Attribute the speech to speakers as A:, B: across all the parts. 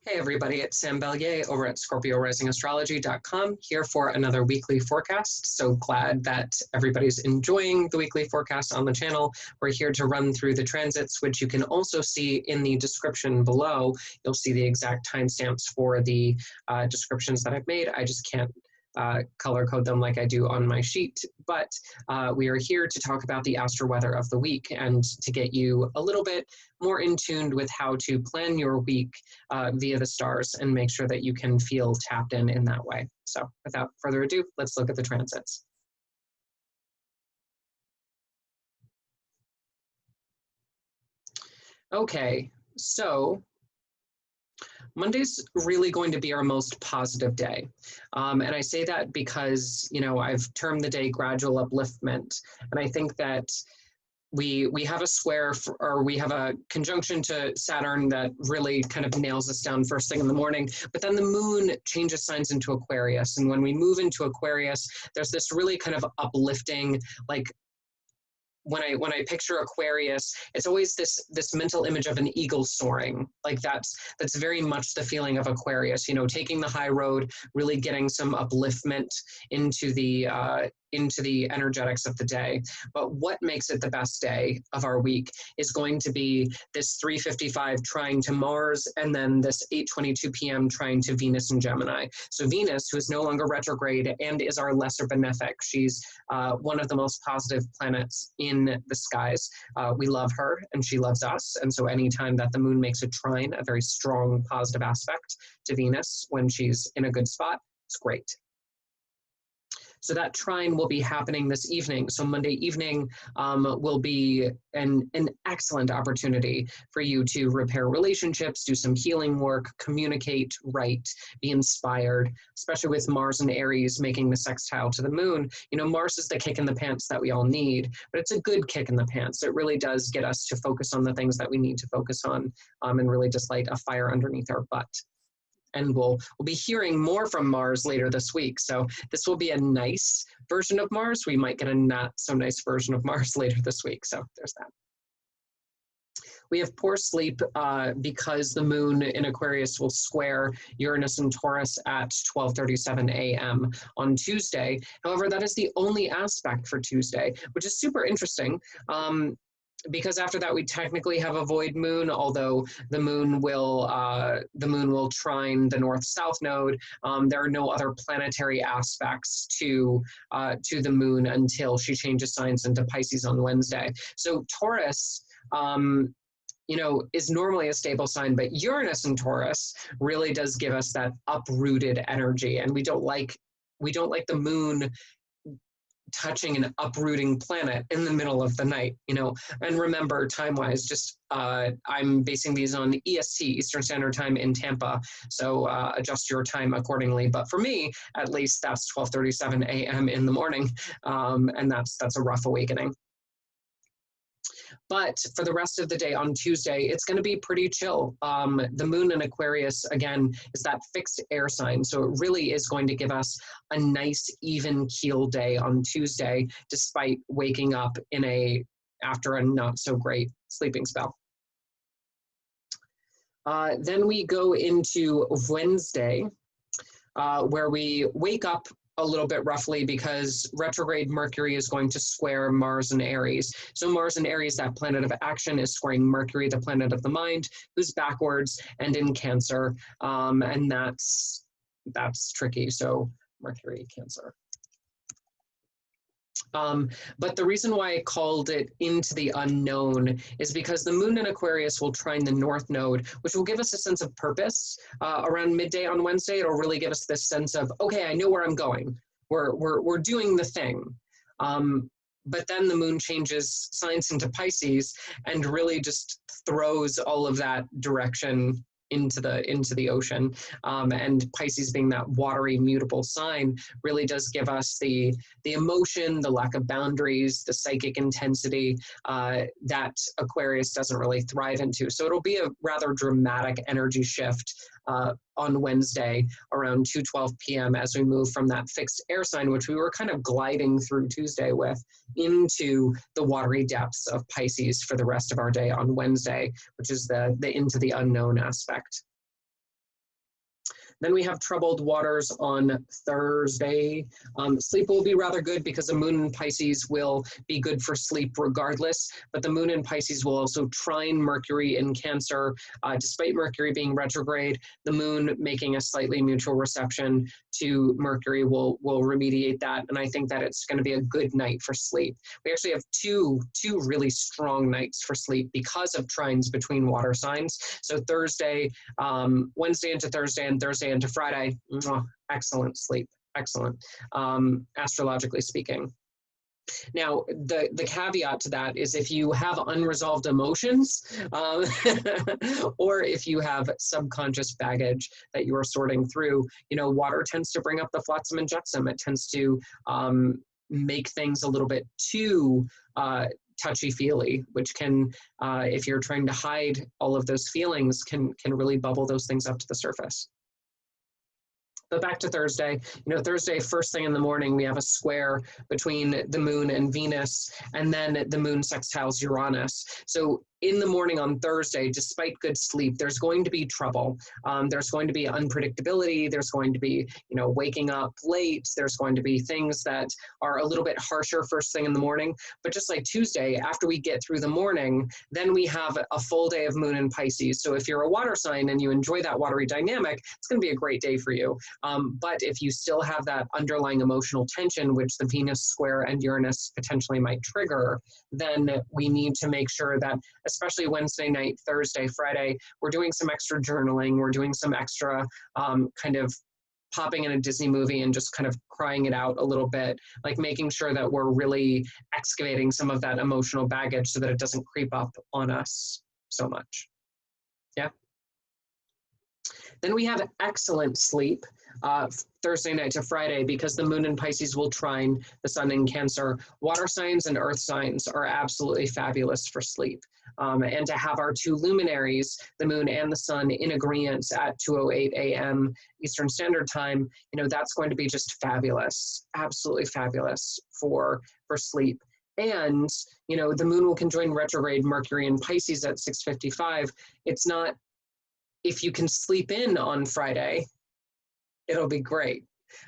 A: Hey everybody, it's Sam Bellier over at ScorpioRisingAstrology.com here for another weekly forecast. So glad that everybody's enjoying the weekly forecast on the channel. We're here to run through the transits, which you can also see in the description below. You'll see the exact timestamps for the descriptions that I've made. I just can't color code them like I do on my sheet, but we are here to talk about the astro weather of the week and to get you a little bit more in tune with how to plan your week via the stars and make sure that you can feel tapped in that way. So without further ado, let's look at the transits. Okay, so Monday's really going to be our most positive day. And I say that because, I've termed the day gradual upliftment. And I think that we have a square or we have a conjunction to Saturn that really kind of nails us down first thing in the morning. But then the moon changes signs into Aquarius. And when we move into Aquarius, there's this really kind of uplifting, like, when I picture Aquarius, it's always this mental image of an eagle soaring. Like that's very much the feeling of Aquarius, taking the high road, really getting some upliftment into the energetics of the day. But what makes it the best day of our week is going to be this 3:55 trine to Mars, and then this 8:22 p.m. trine to Venus in Gemini. So Venus, who is no longer retrograde and is our lesser benefic, she's one of the most positive planets in the skies. We love her and she loves us. And so anytime that the moon makes a trine, a very strong positive aspect to Venus when she's in a good spot, it's great. So that trine will be happening this evening. So Monday evening will be an excellent opportunity for you to repair relationships, do some healing work, communicate, write, be inspired, especially with Mars and Aries making the sextile to the moon. Mars is the kick in the pants that we all need, but it's a good kick in the pants. It really does get us to focus on the things that we need to focus on and really just light a fire underneath our butt. And we'll be hearing more from Mars later this week. So this will be a nice version of Mars. We might get a not so nice version of Mars later this week. So there's that. We have poor sleep because the moon in Aquarius will square Uranus and Taurus at 12:37 a.m. on Tuesday. However, that is the only aspect for Tuesday, which is super interesting. Because after that we technically have a void moon, although the moon will trine the north-south node. There are no other planetary aspects to the moon until she changes signs into Pisces on Wednesday. So Taurus, is normally a stable sign, but Uranus in Taurus really does give us that uprooted energy, and we don't like the moon touching an uprooting planet in the middle of the night, and remember time-wise, just I'm basing these on EST, Eastern Standard Time in Tampa, so adjust your time accordingly. But for me, at least, that's 12:37 a.m. in the morning, and that's a rough awakening. But for the rest of the day on Tuesday, it's going to be pretty chill. The moon in Aquarius, again, is that fixed air sign. So it really is going to give us a nice, even keel day on Tuesday, despite waking up after a not so great sleeping spell. Then we go into Wednesday, where we wake up a little bit roughly because retrograde Mercury is going to square Mars and Aries. So Mars and Aries, that planet of action, is squaring Mercury, the planet of the mind, who's backwards and in Cancer. And that's tricky. So Mercury, Cancer. But the reason why I called it into the unknown is because the moon in Aquarius will trine the north node, which will give us a sense of purpose around midday on Wednesday. It'll really give us this sense of, okay, I know where I'm going. We're doing the thing. But then the moon changes signs into Pisces and really just throws all of that direction into the ocean, and Pisces, being that watery, mutable sign, really does give us the emotion, the lack of boundaries, the psychic intensity that Aquarius doesn't really thrive into. So it'll be a rather dramatic energy shift on Wednesday around 2:12 p.m. as we move from that fixed air sign, which we were kind of gliding through Tuesday with, into the watery depths of Pisces for the rest of our day on Wednesday, which is the into the unknown aspect. Then we have troubled waters on Thursday. Sleep will be rather good because the moon in Pisces will be good for sleep regardless, but the moon in Pisces will also trine Mercury in Cancer. Despite Mercury being retrograde, the moon making a slightly mutual reception to Mercury will remediate that, and I think that it's going to be a good night for sleep. We actually have two really strong nights for sleep because of trines between water signs. So Thursday, Wednesday into Thursday, and Thursday into Friday, excellent sleep, excellent, astrologically speaking. Now, the caveat to that is if you have unresolved emotions, or if you have subconscious baggage that you are sorting through, water tends to bring up the flotsam and jetsam. It tends to make things a little bit too touchy-feely, which can, if you're trying to hide all of those feelings, can really bubble those things up to the surface. But back to Thursday, Thursday, first thing in the morning, we have a square between the moon and Venus, and then the moon sextiles Uranus. So in the morning on Thursday, despite good sleep, there's going to be trouble. There's going to be unpredictability. There's going to be, waking up late. There's going to be things that are a little bit harsher first thing in the morning. But just like Tuesday, after we get through the morning, then we have a full day of moon in Pisces. So if you're a water sign and you enjoy that watery dynamic, it's going to be a great day for you. But if you still have that underlying emotional tension, which the Venus square and Uranus potentially might trigger, then we need to make sure that, especially Wednesday night, Thursday, Friday, we're doing some extra journaling, we're doing some extra kind of popping in a Disney movie and just kind of crying it out a little bit, like making sure that we're really excavating some of that emotional baggage so that it doesn't creep up on us so much. Yeah. Then we have excellent sleep Thursday night to Friday because the moon in Pisces will trine the sun in Cancer. Water signs and earth signs are absolutely fabulous for sleep. And to have our two luminaries, the moon and the sun, in agreement at 2:08 a.m. Eastern Standard Time, that's going to be just fabulous, absolutely fabulous for sleep. And, the moon will conjoin retrograde Mercury in Pisces at 6:55. It's not, if you can sleep in on Friday, it'll be great.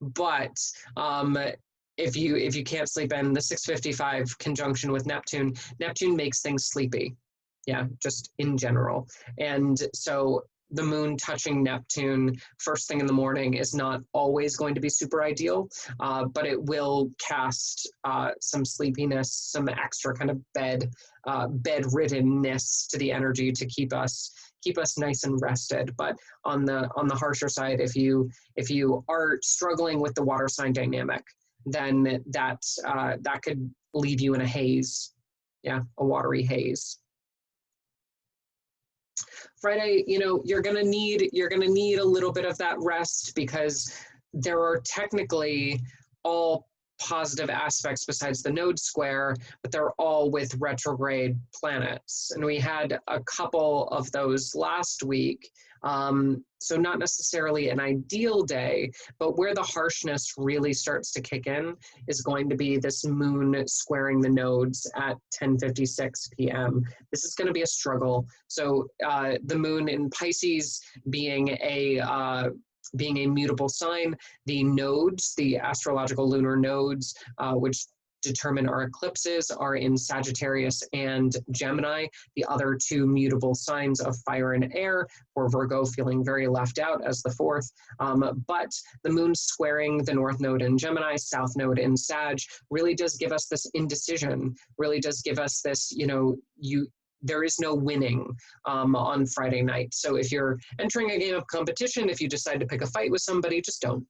A: But if you can't sleep in, the 6:55 conjunction with Neptune makes things sleepy. Yeah, just in general. And so the moon touching Neptune first thing in the morning is not always going to be super ideal, but it will cast some sleepiness, some extra kind of bedriddenness to the energy to keep us nice and rested. But on the harsher side, if you are struggling with the water sign dynamic, then that could leave you in a haze. Yeah, a watery haze. Friday, you're gonna need a little bit of that rest because there are technically all positive aspects besides the node square, but they're all with retrograde planets. And we had a couple of those last week. So not necessarily an ideal day, but where the harshness really starts to kick in is going to be this moon squaring the nodes at 10:56 p.m. This is going to be a struggle. So the moon in Pisces being a mutable sign, the nodes, the astrological lunar nodes, which determine our eclipses, are in Sagittarius and Gemini, the other two mutable signs of fire and air, for Virgo feeling very left out as the fourth. But the moon squaring the north node in Gemini, south node in Sag, really does give us this indecision, really does give us this, there is no winning on Friday night. So if you're entering a game of competition, if you decide to pick a fight with somebody, just don't.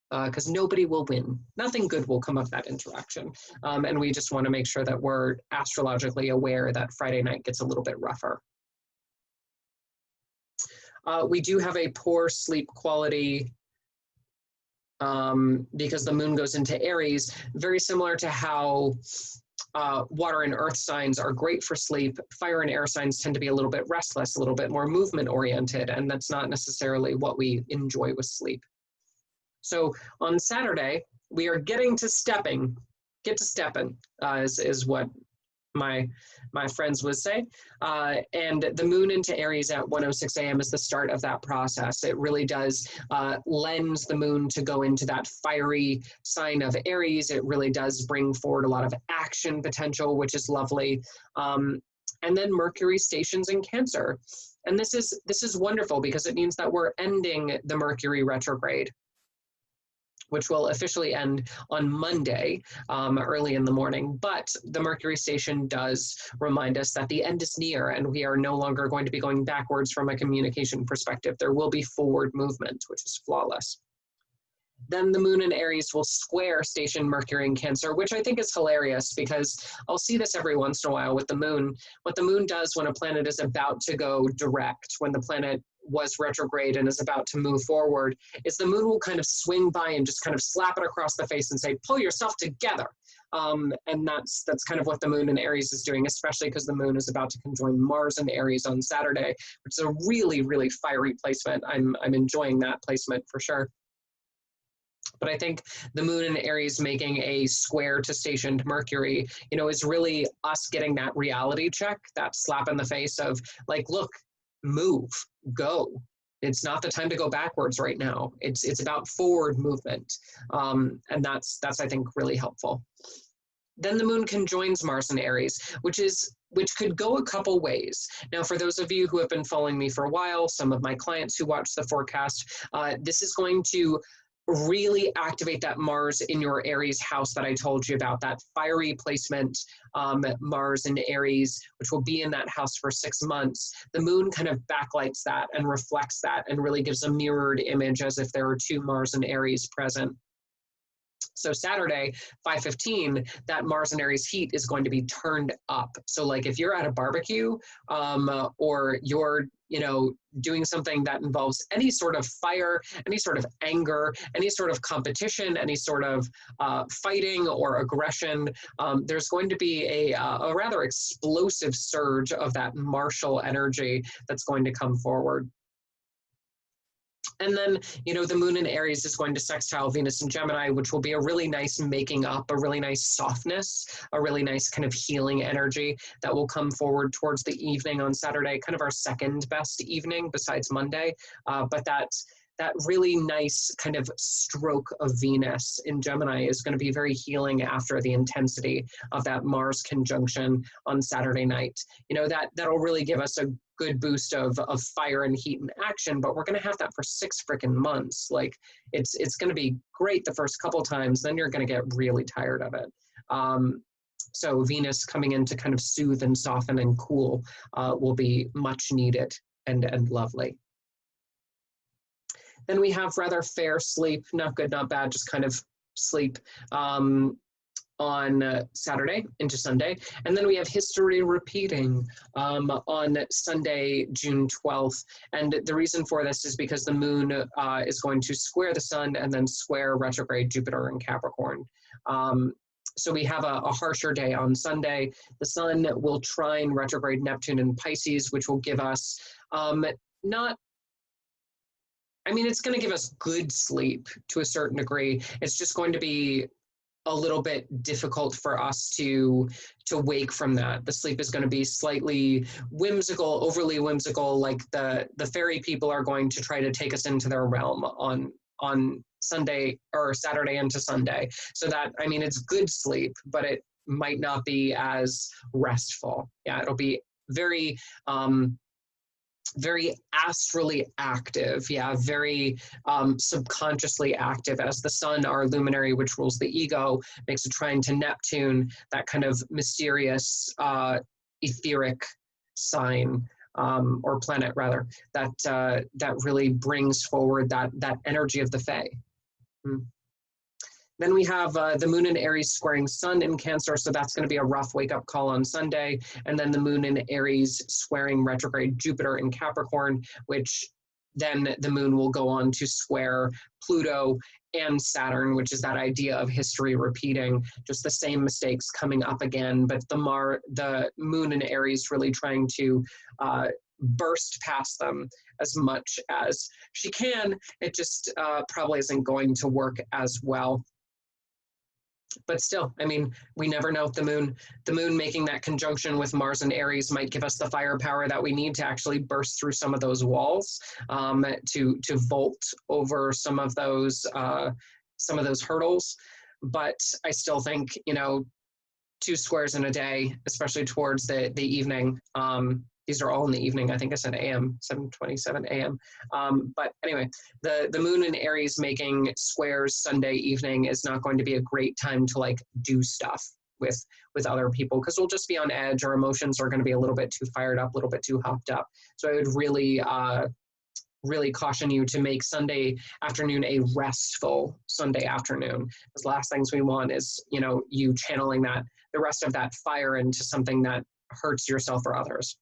A: Because nobody will win. Nothing good will come of that interaction. And we just want to make sure that we're astrologically aware that Friday night gets a little bit rougher. We do have a poor sleep quality because the moon goes into Aries, very similar to how water and earth signs are great for sleep. Fire and air signs tend to be a little bit restless, a little bit more movement oriented, and that's not necessarily what we enjoy with sleep. So on Saturday, we are getting to stepping. Get to stepping is what my friends would say. And the moon into Aries at 1:06 a.m. is the start of that process. It really does lends the moon to go into that fiery sign of Aries. It really does bring forward a lot of action potential, which is lovely. And then Mercury stations in Cancer. And this is wonderful because it means that we're ending the Mercury retrograde, which will officially end on Monday, early in the morning. But the Mercury station does remind us that the end is near and we are no longer going to be going backwards from a communication perspective. There will be forward movement, which is flawless. Then the moon in Aries will square station Mercury in Cancer, which I think is hilarious because I'll see this every once in a while with the moon. What the moon does when a planet is about to go direct, when the planet was retrograde and is about to move forward, is the moon will kind of swing by and just kind of slap it across the face and say, pull yourself together. And that's kind of what the moon in Aries is doing, especially because the moon is about to conjoin Mars in Aries on Saturday, which is a really, really fiery placement. I'm enjoying that placement for sure. But I think the moon in Aries making a square to stationed Mercury, is really us getting that reality check, that slap in the face of like, look, move, go. It's not the time to go backwards right now. It's about forward movement. And that's I think really helpful. Then the moon conjoins Mars in Aries, which could go a couple ways. Now, for those of you who have been following me for a while, some of my clients who watch the forecast, this is going to really activate that Mars in your Aries house that I told you about, that fiery placement, Mars in Aries, which will be in that house for 6 months. The moon kind of backlights that and reflects that and really gives a mirrored image as if there were 2 Mars and Aries present. So Saturday, 5:15, that Mars and Aries heat is going to be turned up. So like if you're at a barbecue or you're, doing something that involves any sort of fire, any sort of anger, any sort of competition, any sort of fighting or aggression, there's going to be a rather explosive surge of that martial energy that's going to come forward. And then, the moon in Aries is going to sextile Venus in Gemini, which will be a really nice making up, a really nice softness, a really nice kind of healing energy that will come forward towards the evening on Saturday, kind of our second best evening besides Monday. But that really nice kind of stroke of Venus in Gemini is going to be very healing after the intensity of that Mars conjunction on Saturday night. That'll really give us a good boost of fire and heat and action, but we're going to have that for 6 freaking months. Like it's going to be great the first couple times, then you're going to get really tired of it. So Venus coming in to kind of soothe and soften and cool will be much needed and lovely. Then we have rather fair sleep, not good, not bad, just kind of sleep on Saturday into Sunday. And then we have history repeating on Sunday, June 12th. And the reason for this is because the moon is going to square the sun and then square retrograde Jupiter in Capricorn. So we have a harsher day on Sunday. The sun will trine retrograde Neptune in Pisces, which will give us it's going to give us good sleep to a certain degree. It's just going to be a little bit difficult for us to wake from that. The sleep is going to be slightly whimsical, overly whimsical, like the fairy people are going to try to take us into their realm on Sunday or Saturday into Sunday. So that, it's good sleep, but it might not be as restful. Yeah, it'll be very astrally active, very subconsciously active, as the sun, our luminary, which rules the ego, makes a trine to Neptune, that kind of mysterious etheric sign, or planet rather, that really brings forward that energy of the Fae. Then we have the moon in Aries squaring sun in Cancer, so that's going to be a rough wake-up call on Sunday. And then the moon in Aries squaring retrograde Jupiter in Capricorn, which then the moon will go on to square Pluto and Saturn, which is that idea of history repeating, just the same mistakes coming up again, but the moon in Aries really trying to burst past them as much as she can. It just probably isn't going to work as well. But still, I mean, we never know if the moon making that conjunction with Mars and Aries might give us the firepower that we need to actually burst through some of those walls, to vault over some of those hurdles. But I still think, you know, 2 squares in a day, especially towards the evening. These are all in the evening. I think I said AM, 7:27 AM. But anyway, the moon in Aries making squares Sunday evening is not going to be a great time to like do stuff with other people, because we'll just be on edge. Our emotions are going to be a little bit too fired up, a little bit too hopped up. So I would really caution you to make Sunday afternoon a restful Sunday afternoon. Because the last things we want is, you know, you channeling the rest of that fire into something that hurts yourself or others.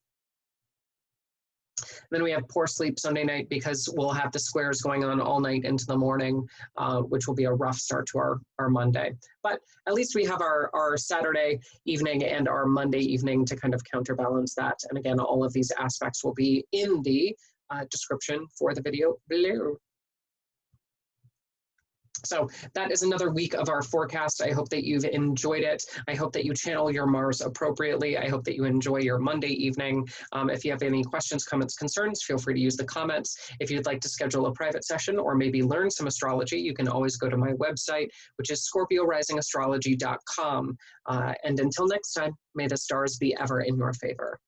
A: Then we have poor sleep Sunday night, because we'll have the squares going on all night into the morning, which will be a rough start to our Monday. But at least we have our Saturday evening and our Monday evening to kind of counterbalance that. And again, all of these aspects will be in the description for the video below. So that is another week of our forecast. I hope that you've enjoyed it. I hope that you channel your Mars appropriately. I hope that you enjoy your Monday evening. If you have any questions, comments, concerns, feel free to use the comments. If you'd like to schedule a private session or maybe learn some astrology, you can always go to my website, which is scorpiorisingastrology.com. And until next time, may the stars be ever in your favor.